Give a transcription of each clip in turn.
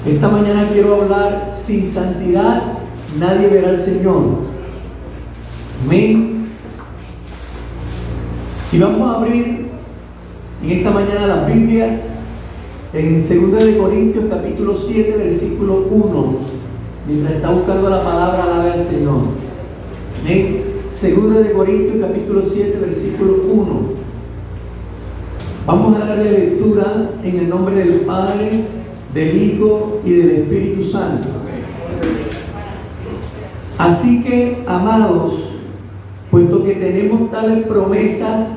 Esta mañana quiero hablar: sin santidad nadie verá al Señor. Amén. Y vamos a abrir en esta mañana las Biblias en 2 de Corintios capítulo 7 versículo 1. Mientras está buscando la palabra, alabe al Señor. Amén. 2 de Corintios capítulo 7 versículo 1. Vamos a darle lectura en el nombre del Padre, del Hijo y del Espíritu Santo. Así que, amados, puesto que tenemos tales promesas,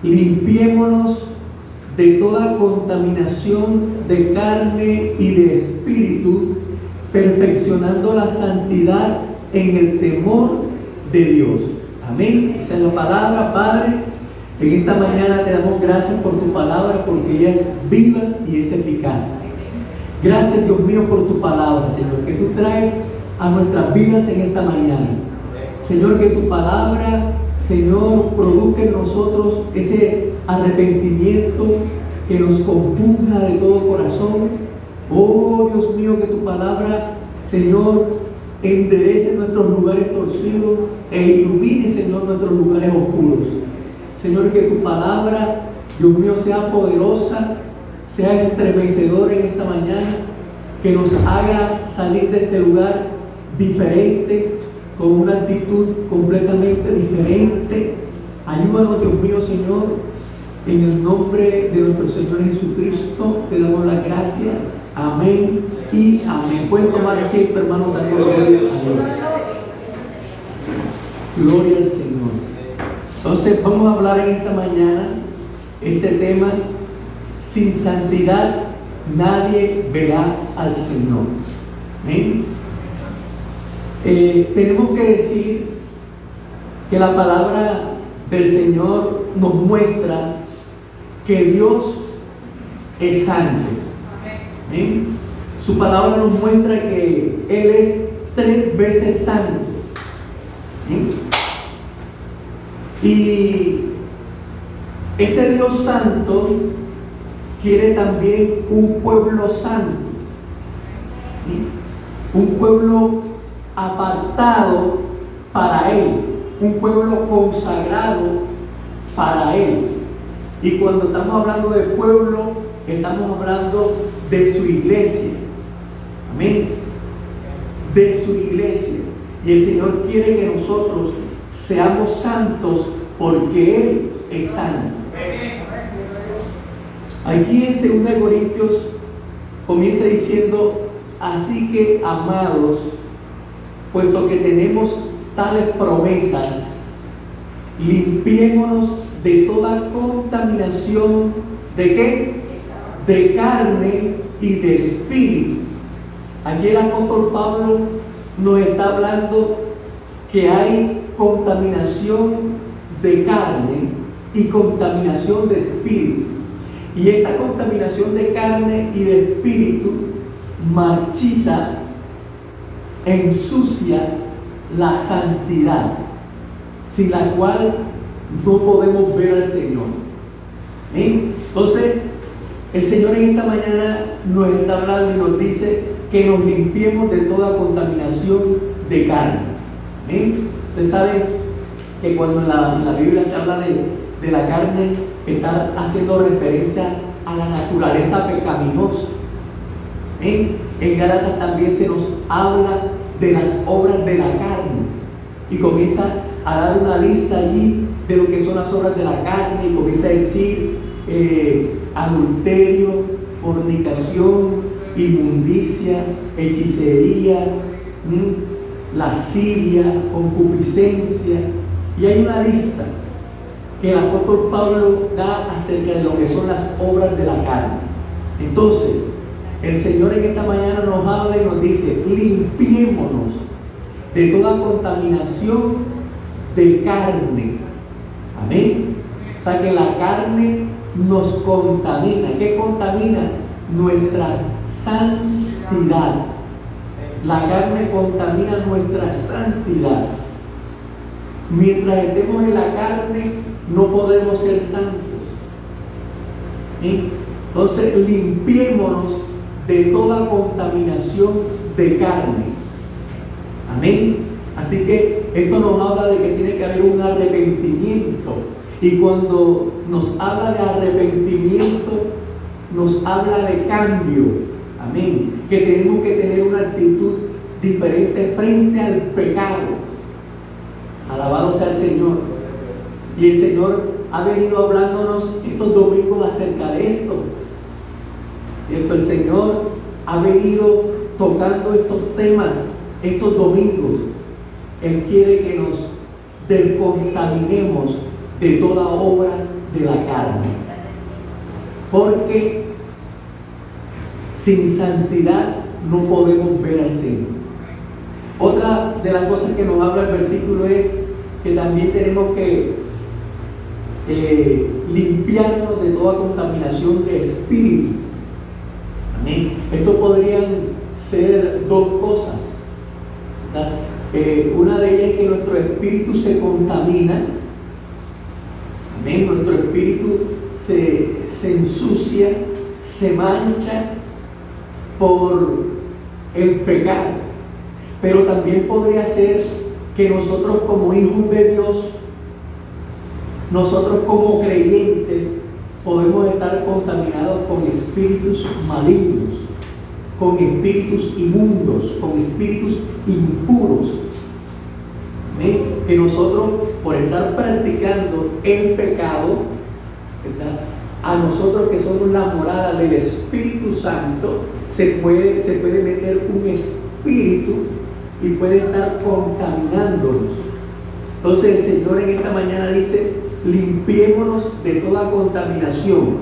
limpiémonos de toda contaminación de carne y de espíritu, perfeccionando la santidad en el temor de Dios. Amén. Esa es la palabra, Padre. En esta mañana te damos gracias por tu palabra, porque ella es viva y es eficaz. Gracias, Dios mío, por tu palabra, Señor, que tú traes a nuestras vidas en esta mañana. Señor, que tu palabra, Señor, produzca en nosotros ese arrepentimiento que nos compunja de todo corazón. Oh, Dios mío, que tu palabra, Señor, enderece nuestros lugares torcidos e ilumine, Señor, nuestros lugares oscuros. Señor, que tu palabra, Dios mío, sea poderosa, sea estremecedora en esta mañana, que nos haga salir de este lugar diferentes, con una actitud completamente diferente. Ayúdanos, Dios mío, Señor, en el nombre de nuestro Señor Jesucristo, te damos las gracias. Amén y amén. Pueden tomar asiento, hermanos, dando gloria a Dios. Gloria al Señor. Entonces vamos a hablar en esta mañana este tema: sin santidad nadie verá al Señor. ¿Amén? Tenemos que decir que la palabra del Señor nos muestra que Dios es santo. ¿Amén? Su palabra nos muestra que Él es 3 veces santo. ¿Amén? Y ese Dios santo quiere también un pueblo santo, ¿sí? Un pueblo apartado para Él, un pueblo consagrado para Él. Y cuando estamos hablando de pueblo, estamos hablando de su iglesia. Amén. De su iglesia. Y el Señor quiere que nosotros seamos santos, porque Él es santo. Aquí en 2 Corintios comienza diciendo: así que, amados, puesto que tenemos tales promesas, limpiémonos de toda contaminación. ¿De qué? De carne y de espíritu. Aquí el apóstol Pablo nos está hablando que hay contaminación de carne y contaminación de espíritu. Y esta contaminación de carne y de espíritu marchita, ensucia la santidad, sin la cual no podemos ver al Señor. ¿Bien? Entonces, el Señor en esta mañana nos está hablando y nos dice que nos limpiemos de toda contaminación de carne. ¿Bien? Ustedes saben que cuando en la Biblia se habla de la carne, está haciendo referencia a la naturaleza pecaminosa. ¿Bien? En Gálatas también se nos habla de las obras de la carne, y comienza a dar una lista allí de lo que son las obras de la carne, y comienza a decir adulterio, fornicación, inmundicia, hechicería, lascivia, concupiscencia, y hay una lista que el apóstol Pablo da acerca de lo que son las obras de la carne. Entonces, el Señor en esta mañana nos habla y nos dice: limpiémonos de toda contaminación de carne. Amén. O sea que la carne nos contamina. ¿Qué contamina? Nuestra santidad. La carne contamina nuestra santidad. Mientras estemos en la carne, no podemos ser santos. ¿Sí? Entonces, limpiémonos de toda contaminación de carne. Amén. Así que esto nos habla de que tiene que haber un arrepentimiento. Y cuando nos habla de arrepentimiento, nos habla de cambio. Amén. Que tenemos que tener una actitud diferente frente al pecado. Alabado sea el Señor. Y el Señor ha venido hablándonos estos domingos acerca de esto. El Señor ha venido tocando estos temas estos domingos. Él quiere que nos descontaminemos de toda obra de la carne. Porque sin santidad no podemos ver al Señor. Otra de las cosas que nos habla el versículo es que también tenemos que limpiarnos de toda contaminación de espíritu. Amén. Esto podrían ser dos cosas, ¿verdad? Una de ellas es que nuestro espíritu se contamina. Amén. Nuestro espíritu se ensucia, se mancha por el pecado. Pero también podría ser que nosotros como hijos de Dios, nosotros como creyentes, podemos estar contaminados con espíritus malignos, con espíritus inmundos, con espíritus impuros. ¿Ven? Que nosotros, por estar practicando el pecado, ¿verdad?, a nosotros que somos la morada del Espíritu Santo, se puede meter un espíritu y puede estar contaminándonos. Entonces el Señor en esta mañana dice: limpiémonos de toda contaminación,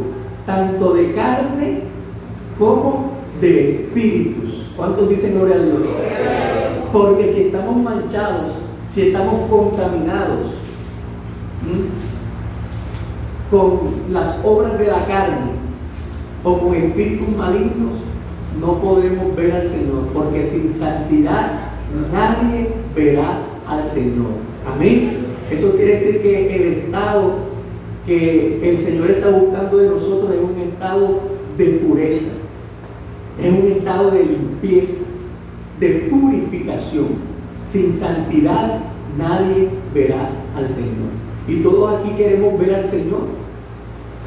tanto de carne como de espíritus. ¿Cuántos dicen gloria a Dios? Porque si estamos manchados, si estamos contaminados con las obras de la carne o con espíritus malignos, no podremos ver al Señor, porque sin santidad nadie verá al Señor. Amén. Eso quiere decir que el estado que el Señor está buscando de nosotros es un estado de pureza, es un estado de limpieza, de purificación. Sin santidad nadie verá al Señor. Y todos aquí queremos ver al Señor.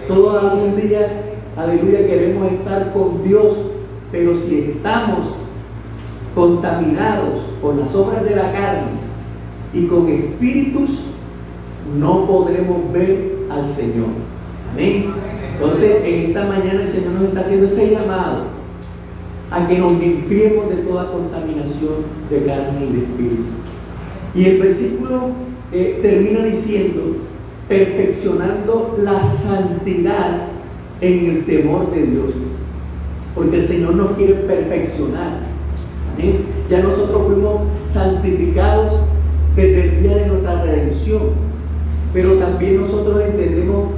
Todos algún día, aleluya, queremos estar con Dios. Pero si estamos contaminados con las obras de la carne y con espíritus, no podremos ver al Señor. Amén. Entonces, en esta mañana el Señor nos está haciendo ese llamado a que nos limpiemos de toda contaminación de carne y de espíritu. Y el versículo termina diciendo: perfeccionando la santidad en el temor de Dios. Porque el Señor nos quiere perfeccionar. ¿Amén? Ya nosotros fuimos santificados desde el día de nuestra redención, pero también nosotros entendemos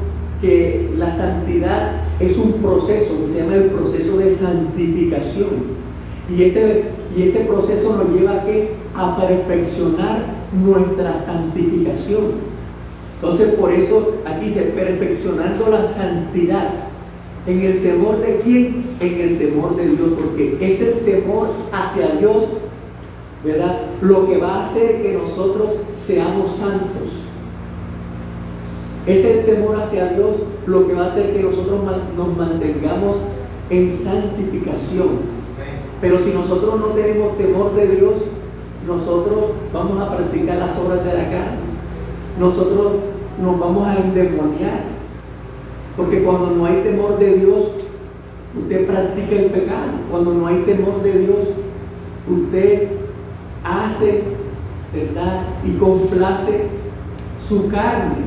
que la santidad es un proceso que se llama el proceso de santificación, y ese proceso nos lleva a perfeccionar nuestra santificación. Entonces, por eso aquí dice: perfeccionando la santidad. ¿En el temor de quién? En el temor de Dios, porque es el temor hacia Dios, ¿verdad?, lo que va a hacer que nosotros seamos santos. Es el temor hacia Dios lo que va a hacer que nosotros nos mantengamos en santificación. Pero si nosotros no tenemos temor de Dios, nosotros vamos a practicar las obras de la carne. Nosotros nos vamos a endemoniar. Porque cuando no hay temor de Dios, usted practica el pecado. Cuando no hay temor de Dios, usted hace, ¿verdad?, y complace su carne,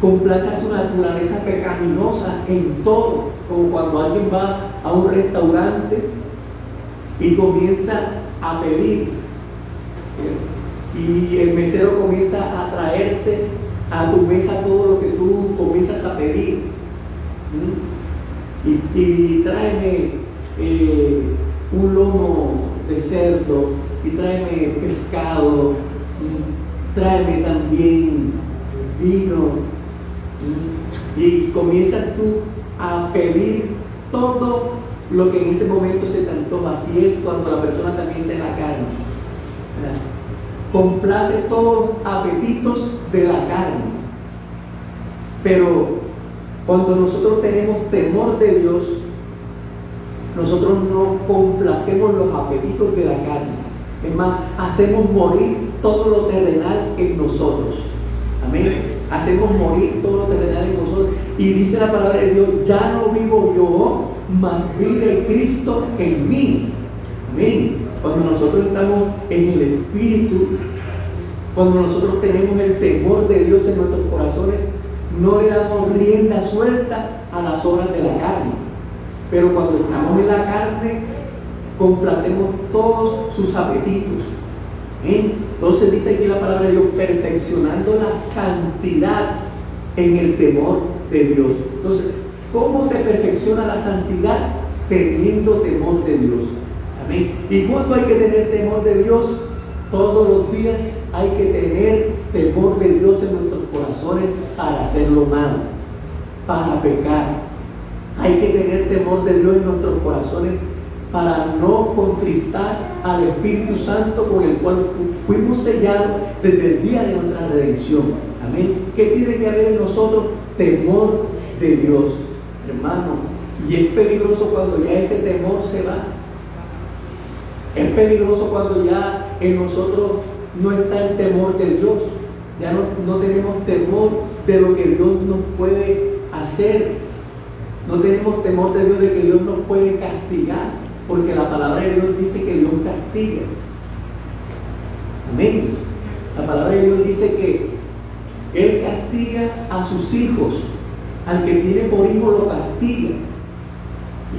complace a su naturaleza pecaminosa en todo. Como cuando alguien va a un restaurante y comienza a pedir, y el mesero comienza a traerte a tu mesa todo lo que tú comienzas a pedir. Y tráeme un lomo de cerdo, y tráeme pescado, tráeme también vino, y comienzas tú a pedir todo lo que en ese momento se te antoja. Así es cuando la persona también está en la carne, ¿verdad? Complace todos los apetitos de la carne. Pero cuando nosotros tenemos temor de Dios, nosotros no complacemos los apetitos de la carne. Es más, hacemos morir todo lo terrenal en nosotros. Amén. Hacemos morir todo lo terrenal en nosotros. Y dice la palabra de Dios: ya no vivo yo, mas vive Cristo en mí. Amén. Cuando nosotros estamos en el Espíritu, cuando nosotros tenemos el temor de Dios en nuestros corazones, no le damos rienda suelta a las obras de la carne. Pero cuando estamos en la carne, complacemos todos sus apetitos. Entonces dice aquí la palabra de Dios: perfeccionando la santidad en el temor de Dios. Entonces, ¿cómo se perfecciona la santidad? Teniendo temor de Dios. Amén. ¿Y cuándo hay que tener temor de Dios? Todos los días hay que tener temor de Dios en nuestros corazones para hacer lo malo, para pecar. Hay que tener temor de Dios en nuestros corazones para no contristar al Espíritu Santo, con el cual fuimos sellados desde el día de nuestra redención. Amén. ¿Qué tiene que haber en nosotros? Temor de Dios, hermano. Y es peligroso cuando ya ese temor se va. Es peligroso cuando ya en nosotros no está el temor de Dios. Ya no tenemos temor de lo que Dios nos puede hacer. No tenemos temor de Dios, de que Dios nos puede castigar, porque la palabra de Dios dice que Dios castiga. Amén. La palabra de Dios dice que Él castiga a sus hijos. Al que tiene por hijo lo castiga.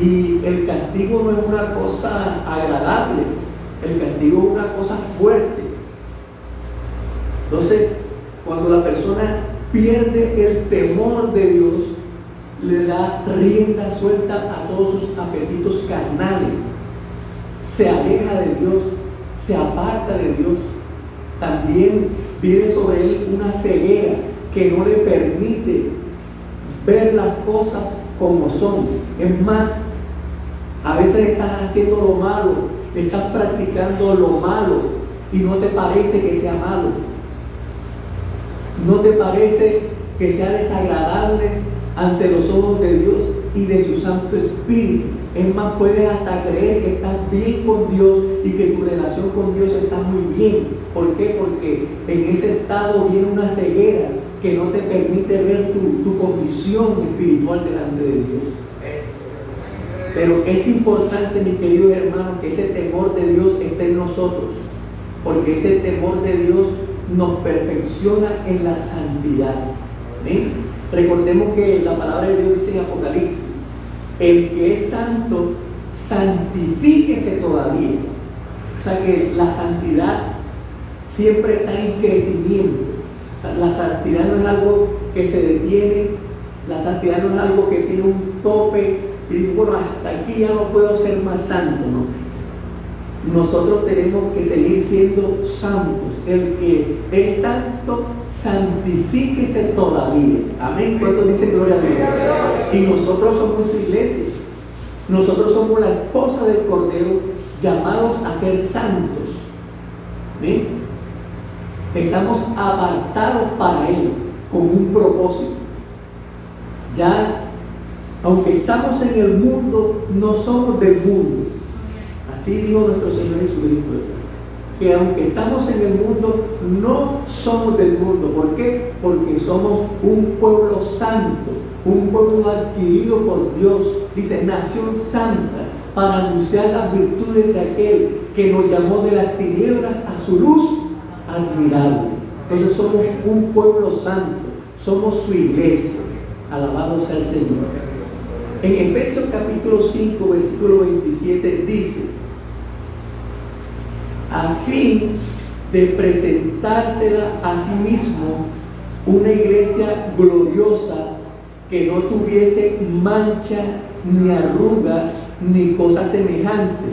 Y el castigo no es una cosa agradable. El castigo es una cosa fuerte. Entonces, cuando la persona pierde el temor de Dios, le da rienda suelta a todos sus apetitos carnales, se aleja de Dios, se aparta de Dios. También viene sobre él una ceguera que no le permite ver las cosas como son. Es más, a veces estás haciendo lo malo, estás practicando lo malo y no te parece que sea malo, no te parece que sea desagradable ante los ojos de Dios y de su Santo Espíritu. Es más, puedes hasta creer que estás bien con Dios y que tu relación con Dios está muy bien. ¿Por qué? Porque en ese estado viene una ceguera que no te permite ver tu condición espiritual delante de Dios. Pero es importante, mis queridos hermanos, que ese temor de Dios esté en nosotros, porque ese temor de Dios nos perfecciona en la santidad. ¿Amén? Recordemos que la palabra de Dios dice en Apocalipsis: el que es santo, santifíquese todavía. O sea que la santidad siempre está en crecimiento. La santidad no es algo que se detiene, la santidad no es algo que tiene un tope y digo, bueno, hasta aquí ya no puedo ser más santo, ¿no? Nosotros tenemos que seguir siendo santos. El que es santo, santifíquese todavía. Amén. ¿Cuántos dicen gloria a Dios? Y nosotros somos su iglesia. Nosotros somos la esposa del Cordero, llamados a ser santos. Amén. Estamos apartados para Él con un propósito. Ya, aunque estamos en el mundo, no somos del mundo. Así dijo nuestro Señor Jesucristo, que aunque estamos en el mundo, no somos del mundo. ¿Por qué? Porque somos un pueblo santo, un pueblo adquirido por Dios. Dice, nación santa, para anunciar las virtudes de aquel que nos llamó de las tinieblas a su luz admirable. Entonces somos un pueblo santo, somos su iglesia. Alabado sea el Señor. En Efesios capítulo 5, versículo 27 dice: a fin de presentársela a sí mismo una iglesia gloriosa, que no tuviese mancha, ni arruga, ni cosa semejante,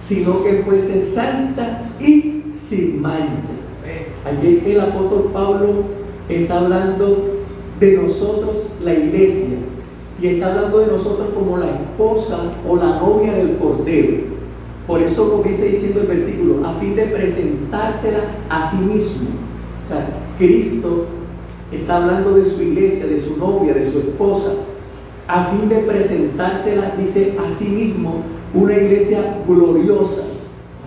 sino que fuese santa y sin mancha. Aquí el apóstol Pablo está hablando de nosotros, la iglesia, Y está hablando de nosotros como la esposa o la novia del Cordero. Por eso comienza diciendo el versículo, a fin de presentársela a sí mismo. O sea, Cristo está hablando de su iglesia, de su novia, de su esposa, a fin de presentársela, dice, a sí mismo, una iglesia gloriosa.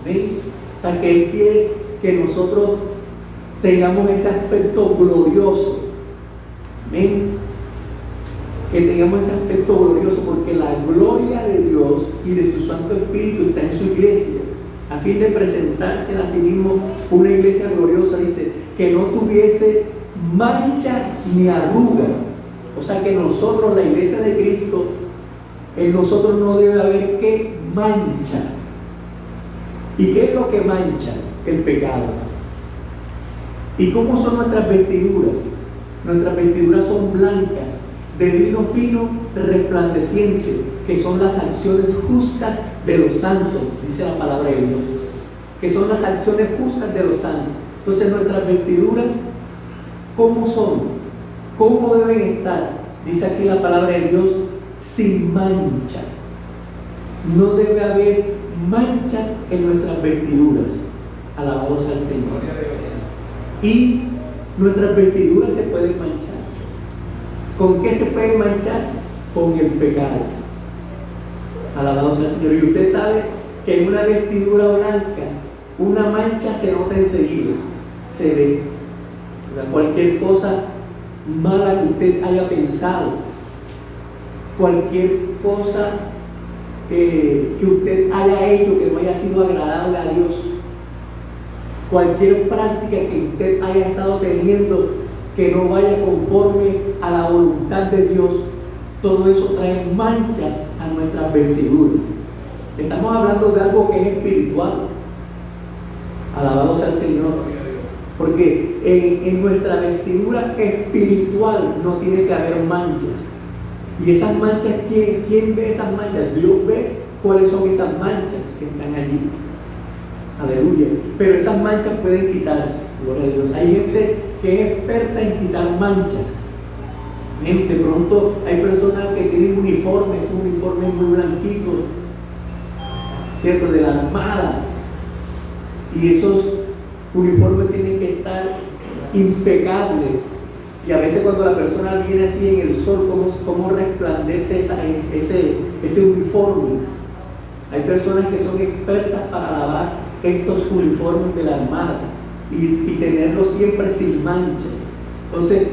¿Amén? O sea, que Él quiere que nosotros tengamos ese aspecto glorioso. Amén. Que tengamos ese aspecto glorioso, porque la gloria de Dios y de su Santo Espíritu está en su iglesia, a fin de presentarse a sí mismo una iglesia gloriosa, dice, que no tuviese mancha ni arruga. O sea que nosotros, la iglesia de Cristo, en nosotros no debe haber que mancha. ¿Y qué es lo que mancha? El pecado. ¿Y cómo son nuestras vestiduras? Nuestras vestiduras son blancas, de lino fino, resplandeciente, que son las acciones justas de los santos, dice la palabra de Dios, que son las acciones justas de los santos. Entonces nuestras vestiduras, ¿cómo son? ¿Cómo deben estar? Dice aquí la palabra de Dios, sin mancha. No debe haber manchas en nuestras vestiduras. Alabado sea el Señor. Y nuestras vestiduras se pueden manchar. ¿Con qué se pueden manchar? Con el pecado. Alabado sea el Señor. Y usted sabe que en una vestidura blanca, una mancha se nota enseguida. Se ve. Cualquier cosa mala que usted haya pensado, cualquier cosa que usted haya hecho que no haya sido agradable a Dios, cualquier práctica que usted haya estado teniendo que no vaya conforme a la voluntad de Dios, todo eso trae manchas a nuestras vestiduras. Estamos hablando de algo que es espiritual. Alabado sea el Señor. Porque en nuestra vestidura espiritual no tiene que haber manchas. Y esas manchas, ¿quién ve esas manchas? Dios ve cuáles son esas manchas que están allí. Aleluya. Pero esas manchas pueden quitarse. Gloria a Dios. Hay gente que es experta en quitar manchas. De pronto hay personas que tienen uniformes muy blanquitos, ¿cierto? De la armada. Y esos uniformes tienen que estar impecables. Y a veces cuando la persona viene así en el sol, ¿cómo resplandece ese uniforme? Hay personas que son expertas para lavar estos uniformes de la armada y tenerlos siempre sin mancha. Entonces,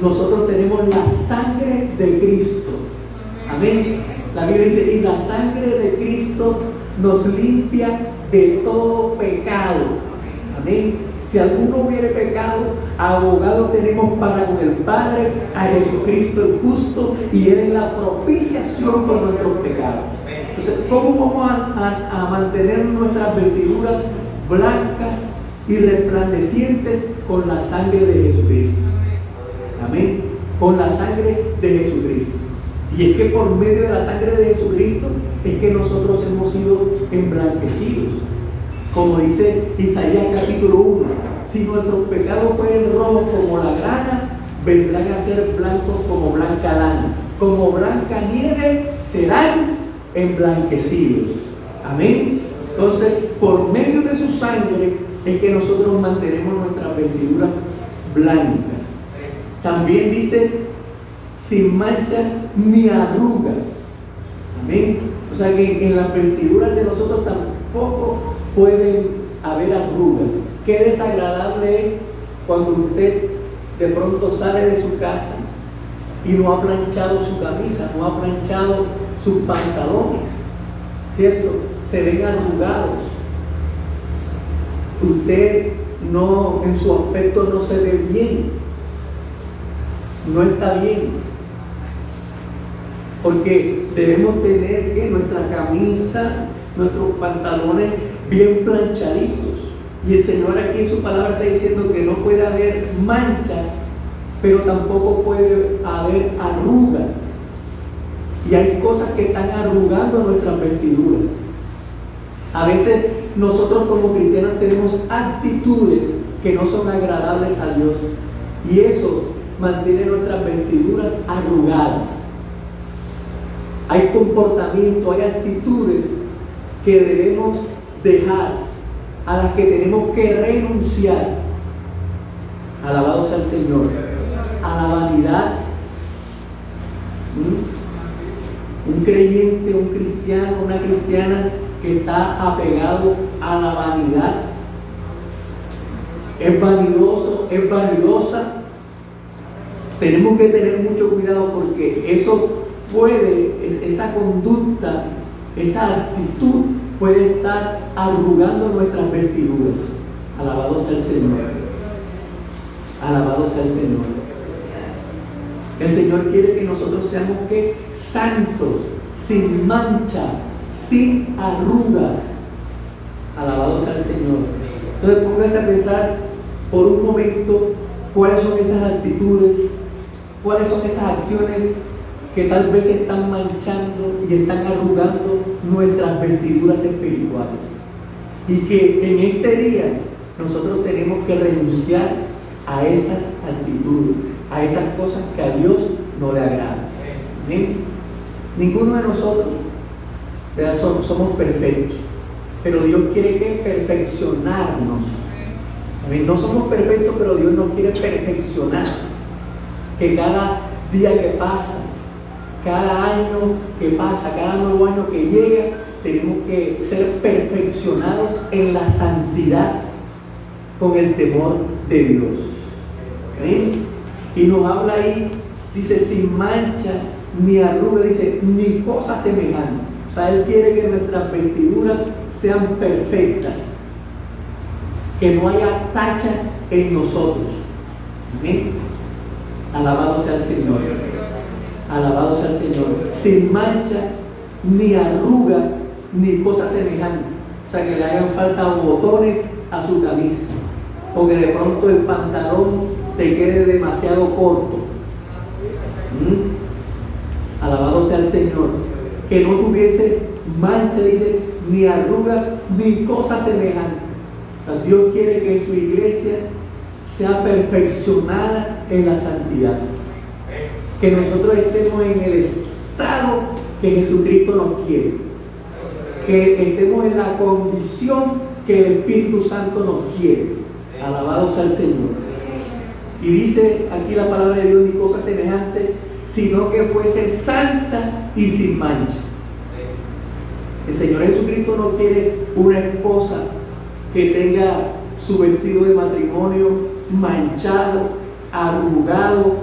nosotros tenemos la sangre de Cristo. Amén. La Biblia dice, y la sangre de Cristo nos limpia de todo pecado. Amén. Si alguno hubiere pecado, abogado tenemos para con el Padre, a Jesucristo el justo, y Él es la propiciación por nuestros pecados. Entonces, ¿cómo vamos a mantener nuestras vestiduras blancas y resplandecientes? Con la sangre de Jesucristo. Amén. Con la sangre de Jesucristo. Y es que por medio de la sangre de Jesucristo es que nosotros hemos sido emblanquecidos. Como dice Isaías capítulo 1, si nuestros pecados fueren rojos como la grana, vendrán a ser blancos como blanca lana. Como blanca nieve serán emblanquecidos. Amén. Entonces, por medio de su sangre es que nosotros mantenemos nuestras vestiduras blancas. También dice, sin mancha ni arruga. Amén. O sea que en las vestiduras de nosotros tampoco pueden haber arrugas. Qué desagradable es cuando usted de pronto sale de su casa y no ha planchado su camisa, no ha planchado sus pantalones, ¿cierto? Se ven arrugados. Usted no, en su aspecto no se ve bien, no está bien, porque debemos tener que nuestra camisa, nuestros pantalones bien planchaditos. Y el Señor aquí en su palabra está diciendo que no puede haber mancha, pero tampoco puede haber arruga. Y hay cosas que están arrugando nuestras vestiduras. A veces nosotros como cristianos tenemos actitudes que no son agradables a Dios, y eso mantiene nuestras vestiduras arrugadas. hay comportamientos, hay actitudes que debemos dejar, a las que tenemos que renunciar. Alabado sea el Señor. A la vanidad. Un creyente, un cristiano, una cristiana que está apegado a la vanidad, es vanidoso, es vanidosa. Tenemos que tener mucho cuidado, porque eso esa conducta, esa actitud puede estar arrugando nuestras vestiduras. Alabado sea el Señor. Alabado sea el Señor. El Señor quiere que nosotros seamos santos, sin mancha, sin arrugas. Alabado sea el Señor. Entonces póngase a pensar por un momento cuáles son esas actitudes, cuáles son esas acciones que tal vez están manchando y están arrugando nuestras vestiduras espirituales. Y que en este día nosotros tenemos que renunciar a esas actitudes, a esas cosas que a Dios no le agradan. ¿Amén? Ninguno de nosotros, ¿verdad?, somos perfectos, pero Dios quiere perfeccionarnos. ¿Amén? No somos perfectos, pero Dios nos quiere perfeccionar. Que cada día que pasa, cada año que pasa, cada nuevo año que llega, tenemos que ser perfeccionados en la santidad, con el temor de Dios. ¿Amén? Y nos habla ahí, dice, sin mancha, ni arruga, dice, ni cosa semejante. O sea, Él quiere que nuestras vestiduras sean perfectas, que no haya tacha en nosotros. ¿Amén? Alabado sea el Señor. Alabado sea el Señor. Sin mancha, ni arruga, ni cosa semejante. O sea, que le hagan falta botones a su camisa, o que de pronto el pantalón te quede demasiado corto. Alabado sea el Señor. Que no tuviese mancha, dice, ni arruga, ni cosa semejante. O sea, Dios quiere que su iglesia sea perfeccionada en la santidad. Que nosotros estemos en el estado que Jesucristo nos quiere. Que estemos en la condición que el Espíritu Santo nos quiere. Alabado sea el Señor. Y dice aquí la palabra de Dios, ni cosa semejante, sino que fuese santa y sin mancha. El Señor Jesucristo no quiere una esposa que tenga su vestido de matrimonio manchado, arrugado,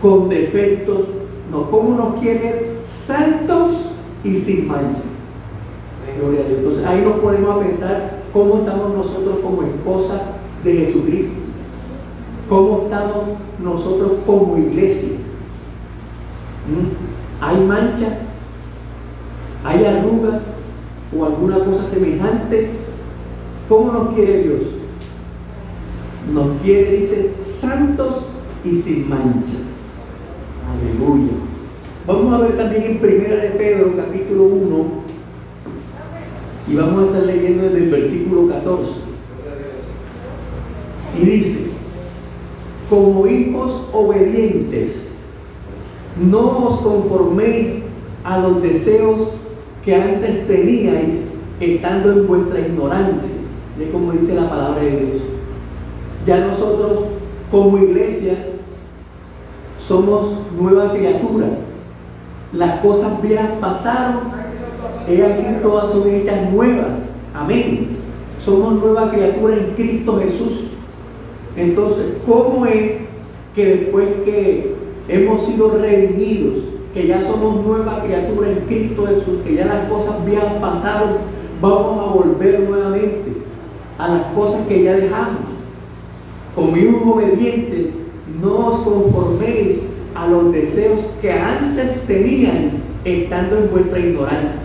con defectos. No, como nos quiere santos y sin mancha. Gloria a Dios. Entonces ahí nos ponemos a pensar cómo estamos nosotros como esposa de Jesucristo, cómo estamos nosotros como iglesia. ¿Hay manchas? ¿Hay arrugas o alguna cosa semejante? ¿Cómo nos quiere Dios? Nos quiere, dice, santos y sin mancha. Aleluya. Vamos a ver también en 1 de Pedro, capítulo 1, y vamos a estar leyendo desde el versículo 14. Y dice: como hijos obedientes, no os conforméis a los deseos que antes teníais, estando en vuestra ignorancia. ¿Ve cómo dice la palabra de Dios? Ya nosotros como iglesia somos nueva criatura. Las cosas viejas pasaron, he aquí todas son hechas nuevas. Amén. Somos nueva criatura en Cristo Jesús. Entonces, ¿cómo es que después que hemos sido redimidos, que ya somos nueva criatura en Cristo Jesús, que ya las cosas viejas pasaron, vamos a volver nuevamente a las cosas que ya dejamos? Como hijos obedientes, no os conforméis a los deseos que antes teníais, estando en vuestra ignorancia.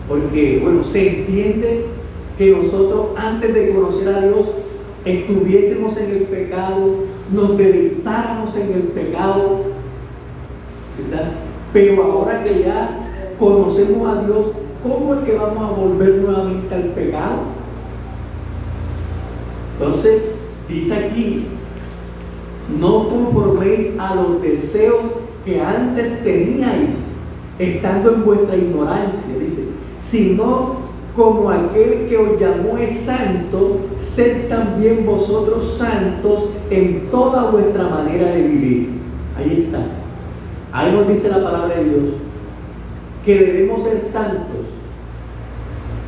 Porque, bueno, se entiende que nosotros, antes de conocer a Dios, estuviésemos en el pecado, nos deleitáramos en el pecado, ¿verdad? Pero ahora que ya conocemos a Dios, ¿cómo es que vamos a volver nuevamente al pecado? Entonces, dice aquí: no conforméis a los deseos que antes teníais, estando en vuestra ignorancia, dice, sino como aquel que os llamó es santo, sed también vosotros santos en toda vuestra manera de vivir. Ahí está. Ahí nos dice la palabra de Dios que debemos ser santos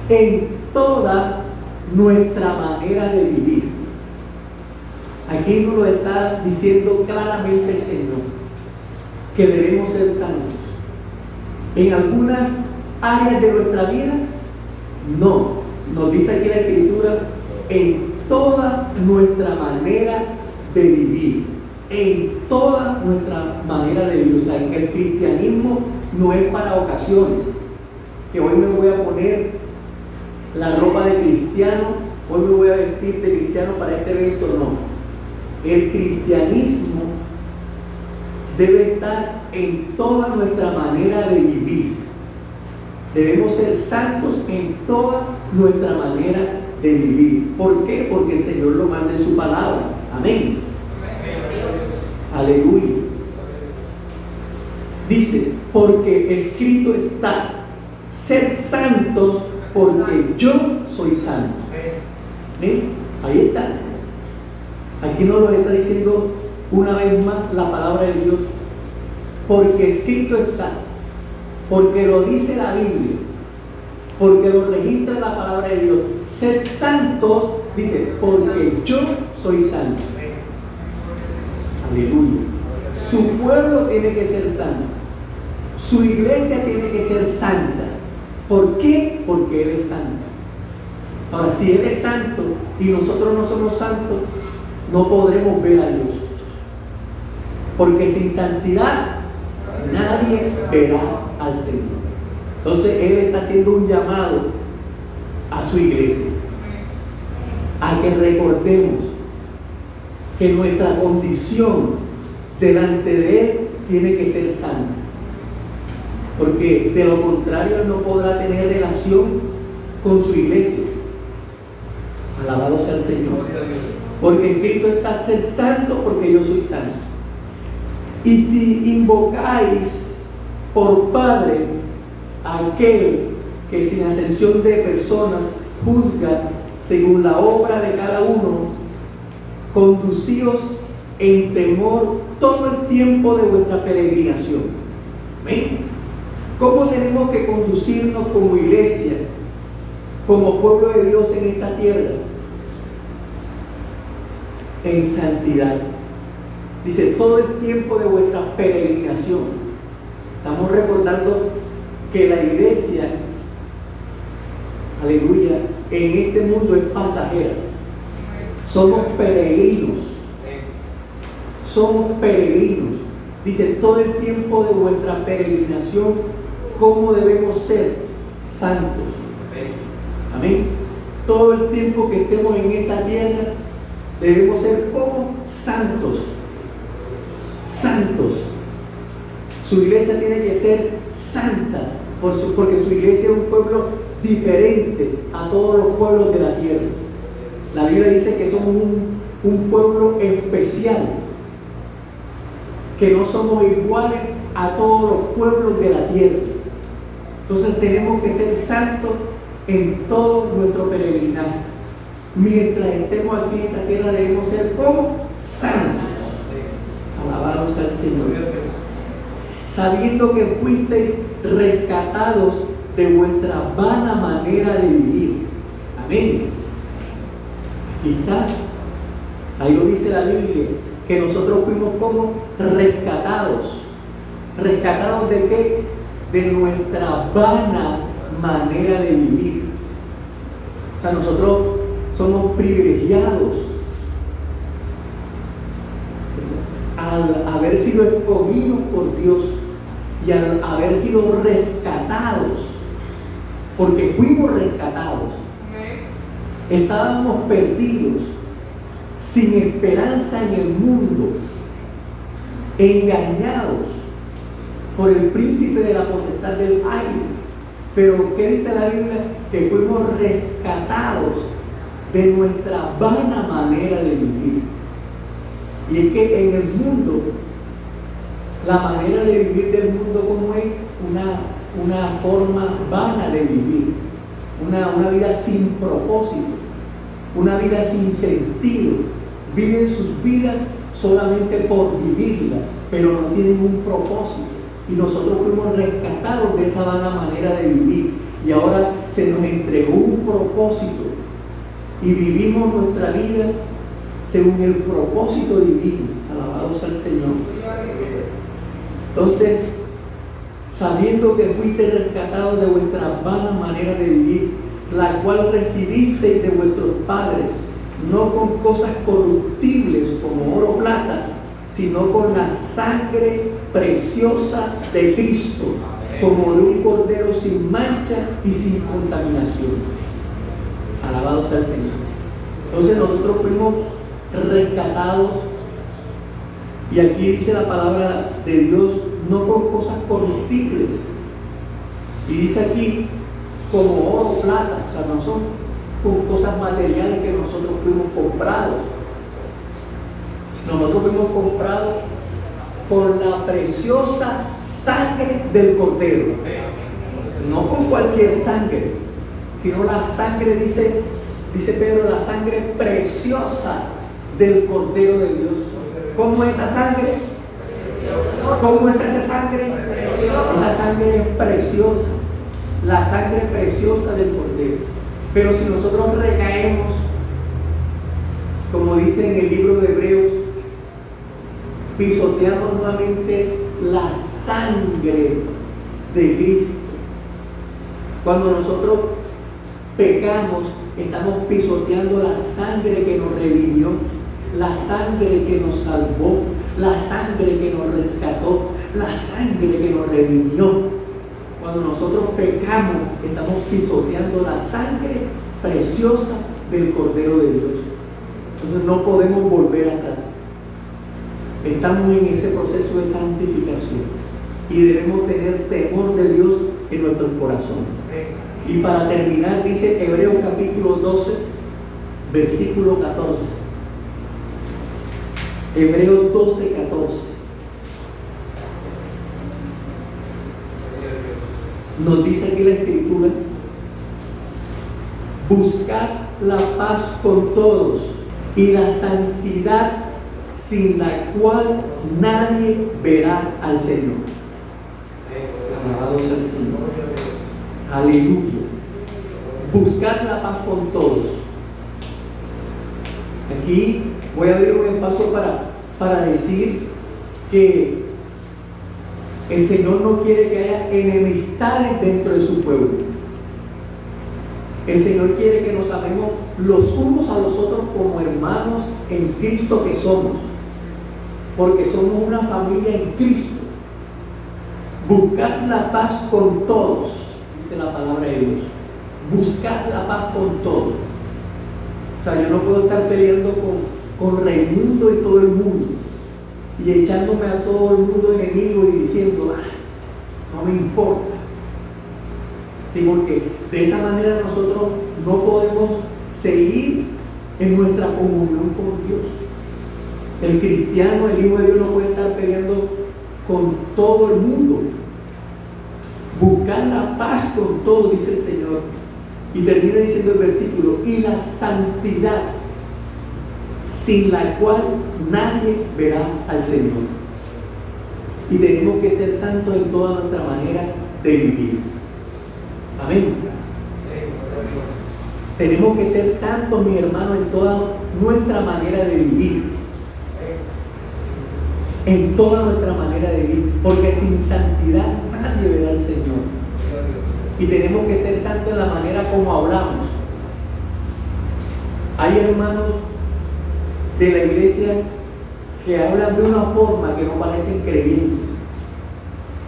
en toda nuestra manera de vivir. Aquí nos lo está diciendo claramente el Señor, que debemos ser santos. En algunas áreas de nuestra vida, no. Nos dice aquí la Escritura, en toda nuestra manera de vivir. En toda nuestra manera de vivir. O sea, en el cristianismo no es para ocasiones, que hoy me voy a poner la ropa de cristiano, hoy me voy a vestir de cristiano para este evento, no. El cristianismo debe estar en toda nuestra manera de vivir. Debemos ser santos en toda nuestra manera de vivir. ¿Por qué? Porque el Señor lo manda en su palabra. Amén. Aleluya. Dice, porque escrito está, sed santos porque yo soy santo. ¿Ven? Ahí está. Aquí nos lo está diciendo una vez más la palabra de Dios. Porque escrito está, porque lo dice la Biblia, porque lo registra la palabra de Dios. Sed santos, dice, porque yo soy santo. Aleluya. Su pueblo tiene que ser santo. Su iglesia tiene que ser santa. ¿Por qué? Porque Él es santo. Ahora, si Él es santo y nosotros no somos santos, no podremos ver a Dios. Porque sin santidad nadie verá al Señor. Entonces Él está haciendo un llamado a su iglesia a que recordemos que nuestra condición delante de Él tiene que ser santa, porque de lo contrario Él no podrá tener relación con su iglesia. Alabado sea el Señor. Porque en Cristo está ser santo, porque yo soy santo. Y si invocáis por Padre a aquel que sin acepción de personas juzga según la obra de cada uno, conducíos en temor todo el tiempo de vuestra peregrinación. ¿Ven? ¿Cómo tenemos que conducirnos como iglesia, como pueblo de Dios en esta tierra? En santidad. Dice, todo el tiempo de vuestra peregrinación. Estamos recordando que la iglesia, aleluya, en este mundo es pasajera. Somos peregrinos. Somos peregrinos. Dice, todo el tiempo de vuestra peregrinación, ¿cómo debemos ser? Santos. Amén. Todo el tiempo que estemos en esta tierra, debemos ser como santos. Santos. Su iglesia tiene que ser santa, porque su iglesia es un pueblo diferente a todos los pueblos de la tierra. La Biblia dice que somos un pueblo especial, que no somos iguales a todos los pueblos de la tierra. Entonces tenemos que ser santos en todo nuestro peregrinaje. Mientras estemos aquí en esta tierra debemos ser como santos. Alabado sea el Señor. Sabiendo que fuisteis rescatados de vuestra vana manera de vivir. Amén. Aquí está. Ahí lo dice la Biblia, que nosotros fuimos como rescatados. ¿Rescatados de qué? De nuestra vana manera de vivir. O sea, nosotros somos privilegiados al haber sido escogidos por Dios y al haber sido rescatados, porque fuimos rescatados. Estábamos perdidos, sin esperanza en el mundo, engañados por el príncipe de la potestad del aire. Pero ¿qué dice la Biblia? Que fuimos rescatados de nuestra vana manera de vivir. Y es que en el mundo La manera de vivir del mundo, ¿cómo es? Una forma vana de vivir, una vida sin propósito, una vida sin sentido. Viven sus vidas solamente por vivirla, pero no tienen un propósito. Y nosotros fuimos rescatados de esa vana manera de vivir. Y ahora se nos entregó un propósito. Y vivimos nuestra vida según el propósito divino. Alabado sea el Señor. Entonces, sabiendo que fuiste rescatados de vuestra vana manera de vivir, la cual recibisteis de vuestros padres, no con cosas corruptibles como oro o plata, sino con la sangre preciosa de Cristo, como de un cordero sin mancha y sin contaminación. Alabado sea el Señor. Entonces nosotros fuimos rescatados, y aquí dice la palabra de Dios, no con cosas corruptibles, y dice aquí como oro o plata, o sea, no son con cosas materiales que nosotros fuimos comprados. Nosotros fuimos comprados con la preciosa sangre del Cordero, no con cualquier sangre, sino la sangre, dice Pedro, la sangre preciosa del Cordero de Dios. ¿Cómo es esa sangre? ¿Cómo es esa sangre? Esa sangre es preciosa, la sangre preciosa del Cordero. Pero si nosotros recaemos, como dice en el libro de Hebreos, pisoteamos nuevamente la sangre de Cristo. Cuando nosotros pecamos, estamos pisoteando la sangre que nos redimió, la sangre que nos salvó, la sangre que nos rescató, la sangre que nos redimió. Cuando nosotros pecamos, estamos pisoteando la sangre preciosa del Cordero de Dios. Entonces no podemos volver atrás. Estamos en ese proceso de santificación y debemos tener temor de Dios en nuestro corazón. Y para terminar, dice Hebreos capítulo 12, versículo 14. Hebreos 12, 14. Nos dice aquí la Escritura: buscad la paz con todos y la santidad, sin la cual nadie verá al Señor. Alabado sea el Señor. Aleluya. Buscad la paz con todos. Aquí voy a abrir un espacio para decir que el Señor no quiere que haya enemistades dentro de su pueblo. El Señor quiere que nos amemos los unos a los otros como hermanos en Cristo que somos, porque somos una familia en Cristo. Buscad la paz con todos, dice la palabra de Dios. Buscad la paz con todos. O sea, yo no puedo estar peleando con Raimundo y todo el mundo, y echándome a todo el mundo enemigo y diciendo, no me importa. Sí, porque de esa manera nosotros no podemos seguir en nuestra comunión con Dios. El cristiano, el Hijo de Dios, no puede estar peleando con todo el mundo. Buscar la paz con todos, dice el Señor. Y termina diciendo el versículo: y la santidad, sin la cual nadie verá al Señor. Y tenemos que ser santos en toda nuestra manera de vivir. Amén. Tenemos que ser santos, mi hermano, en toda nuestra manera de vivir. En toda nuestra manera de vivir. Porque sin santidad nadie verá al Señor. Y tenemos que ser santos en la manera como hablamos. Hay hermanos de la iglesia que hablan de una forma que no parecen creyentes,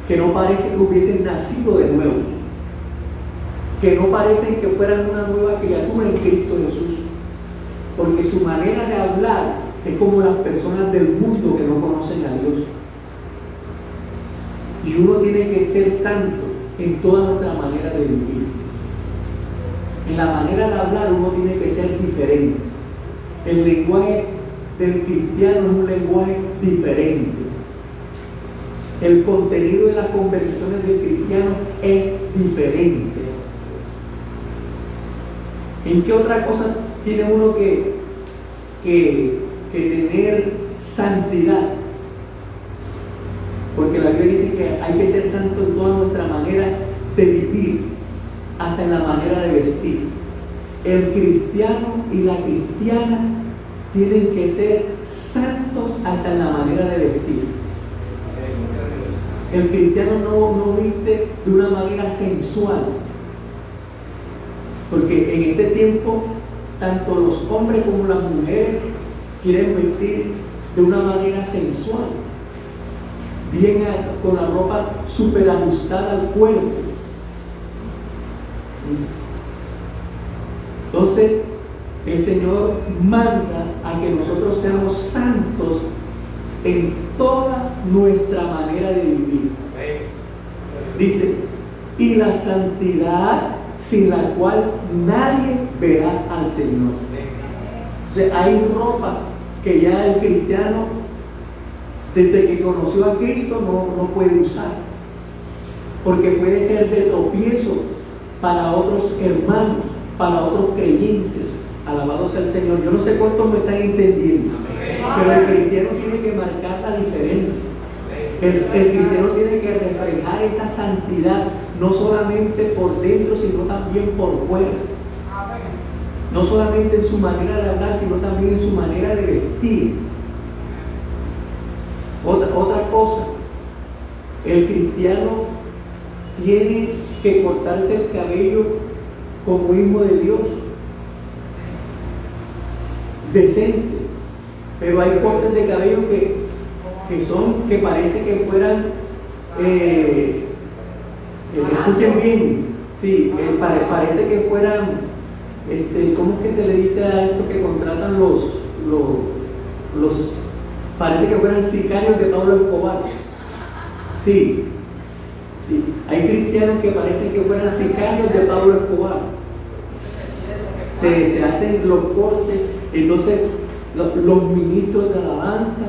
que no parece que hubiesen nacido de nuevo, que no parecen que fueran una nueva criatura en Cristo Jesús, porque su manera de hablar es como las personas del mundo que no conocen a Dios. Y uno tiene que ser santo en toda nuestra manera de vivir. En la manera de hablar uno tiene que ser diferente. El lenguaje del cristiano es un lenguaje diferente. El contenido de las conversaciones del cristiano es diferente. ¿En qué otra cosa tiene uno que tener santidad? Porque la Biblia dice que hay que ser santo en toda nuestra manera de vivir, hasta en la manera de vestir. El cristiano y la cristiana tienen que ser santos hasta en la manera de vestir. El cristiano no viste de una manera sensual, porque en este tiempo tanto los hombres como las mujeres quieren vestir de una manera sensual, bien con la ropa súper ajustada al cuerpo. Entonces el Señor manda a que nosotros seamos santos en toda nuestra manera de vivir. Dice, y la santidad sin la cual nadie verá al Señor. O sea, hay ropa que ya el cristiano, desde que conoció a Cristo, no puede usar, porque puede ser de tropiezo para otros hermanos, para otros creyentes. Alabado sea el Señor. Yo no sé cuántos me están entendiendo, pero el cristiano tiene que marcar la diferencia. El cristiano tiene que reflejar esa santidad, no solamente por dentro, sino también por fuera. No solamente en su manera de hablar, sino también en su manera de vestir. Otra cosa, el cristiano tiene que cortarse el cabello como hijo de Dios, decente. Pero hay cortes de cabello que parece que fueran, escuchen bien, sí, parece que fueran, ¿cómo es que se le dice a esto que contratan los parece que fueran sicarios de Pablo Escobar? Sí, hay cristianos que parecen que fueran sicarios de Pablo Escobar. Se hacen los cortes. Entonces los ministros de alabanza,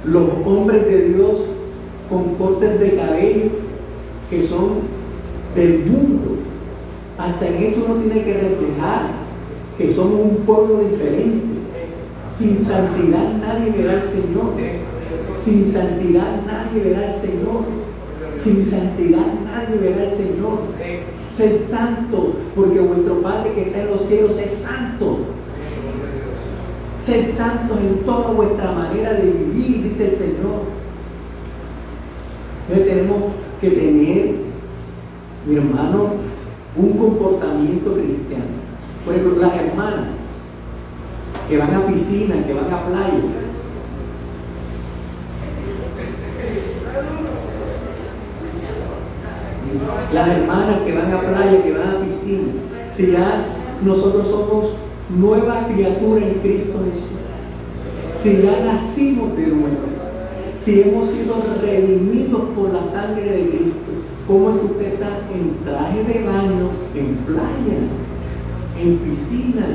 los hombres de Dios con cortes de cabello que son del mundo, hasta en esto uno tiene que reflejar que somos un pueblo diferente. Sin santidad nadie verá al Señor. Sin santidad nadie verá al Señor. Sin santidad nadie verá al Señor. Sed santo, porque vuestro Padre que está en los cielos es santo. Sed santos en toda vuestra manera de vivir, dice el Señor. Entonces tenemos que tener, mi hermano, un comportamiento cristiano. Por ejemplo, las hermanas que van a piscina, que van a playa, las hermanas que van a playa, que van a piscina, si ya nosotros somos nueva criatura en Cristo Jesús, si ya nacimos de nuevo, si hemos sido redimidos por la sangre de Cristo, ¿cómo es que usted está en traje de baño, en playa, en piscina,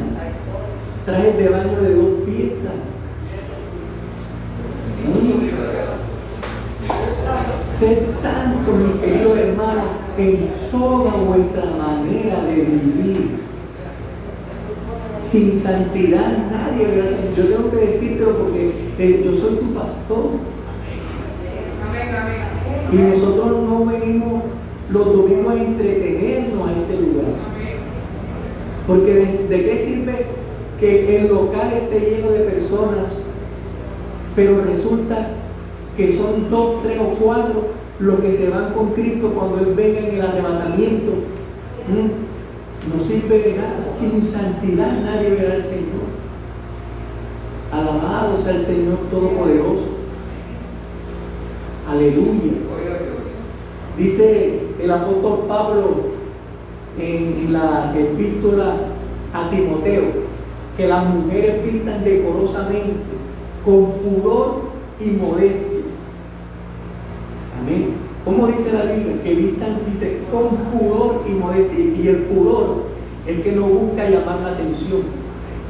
trajes de baño de 2 piezas? Sed santos, mis queridos hermanos, en toda vuestra manera de vivir. Sin santidad nadie verá al Señor. Yo tengo que decírtelo porque yo soy tu pastor. Y nosotros no venimos los domingos a entretenernos a este lugar. Porque ¿de qué sirve que el local esté lleno de personas, pero resulta que son 2, 3 o 4 los que se van con Cristo cuando Él venga en el arrebatamiento? No sirve de nada. Sin santidad nadie verá al Señor. Alabado sea el Señor Todopoderoso. Aleluya. Dice el apóstol Pablo en la epístola a Timoteo que las mujeres vistan decorosamente, con pudor y modestia. Amén. ¿Cómo dice la Biblia? Que vistan, dice, con pudor y modestia. Y el pudor es que no busca llamar la atención.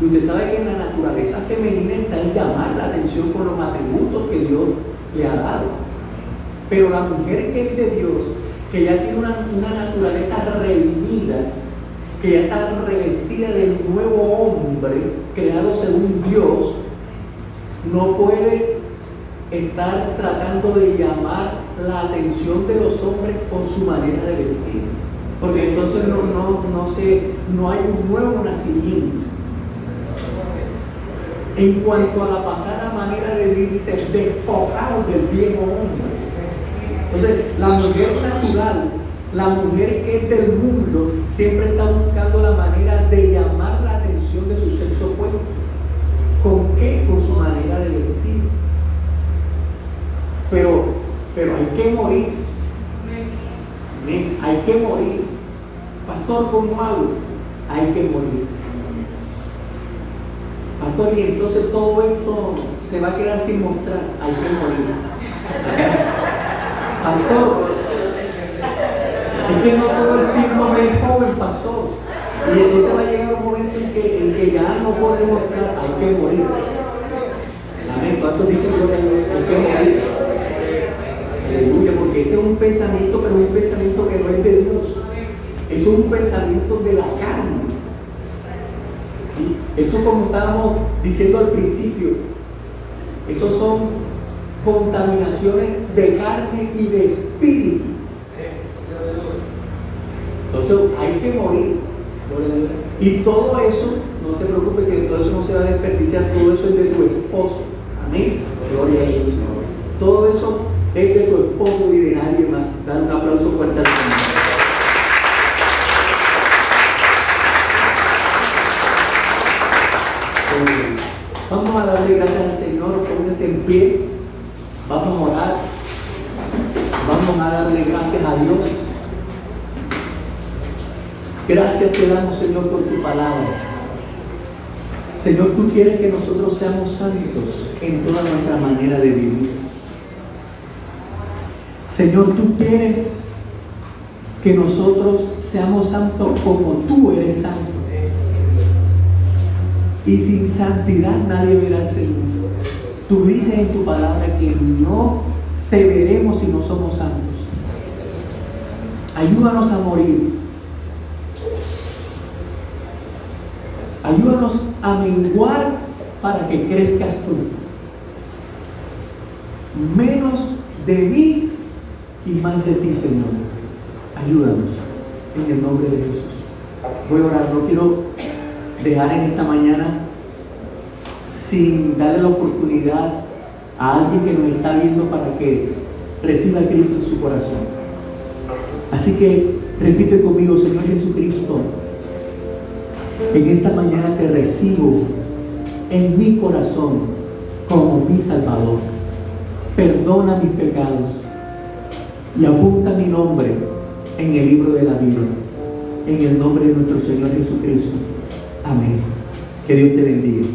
Y usted sabe que en la naturaleza femenina está en llamar la atención con los atributos que Dios le ha dado. Pero la mujer que es de Dios, que ya tiene una naturaleza redimida, que ya está revestida del nuevo hombre, creado según Dios, no puede estar tratando de llamar la atención de los hombres con su manera de vestir, porque entonces no hay un nuevo nacimiento. En cuanto a la pasada manera de vivir, dice despojados del viejo hombre. Entonces, la mujer natural, la mujer que es del mundo, siempre está buscando la manera de llamar la atención de su sexo opuesto. ¿Con qué? Con su manera de vestir. Pero hay que morir. Hay que morir. Pastor, ¿cómo hago? Hay que morir. Pastor, y entonces todo esto se va a quedar sin mostrar. Hay que morir. Pastor, es que no todo el tiempo es joven, pastor. Y entonces va a llegar un momento en que ya no podemos mostrar. Hay que morir. Amén. ¿Cuántos dicen gloria a Dios? Hay que morir. Aleluya, porque ese es un pensamiento, pero un pensamiento que no es de Dios. Es un pensamiento de la carne. ¿Sí? Eso, como estábamos diciendo al principio, esos son contaminaciones de carne y de espíritu. Entonces hay que morir. Y todo eso, no te preocupes, que todo eso no se va a desperdiciar, todo eso es de tu esposo. Amén. Gloria a Dios. Todo eso es de tu esposo y de nadie más. Dan un aplauso fuerte al Señor. Vamos a darle gracias al Señor. Póngase en pie. Vamos a orar. Vamos a darle gracias a Dios. Gracias te damos, Señor, por tu palabra. Señor, tú quieres que nosotros seamos santos en toda nuestra manera de vivir. Señor, tú quieres que nosotros seamos santos como tú eres santo. Y sin santidad nadie verá al Señor. Tú dices en tu palabra que no te veremos si no somos santos. Ayúdanos a morir. Ayúdanos a menguar para que crezcas tú. Menos de mí y más de ti, Señor. Ayúdanos en el nombre de Jesús. Voy a orar. No quiero dejar en esta mañana sin darle la oportunidad a alguien que nos está viendo para que reciba a Cristo en su corazón. Así que repite conmigo: Señor Jesucristo, en esta mañana te recibo en mi corazón como mi Salvador. Perdona mis pecados y apunta mi nombre en el libro de la vida. En el nombre de nuestro Señor Jesucristo. Amén. Que Dios te bendiga.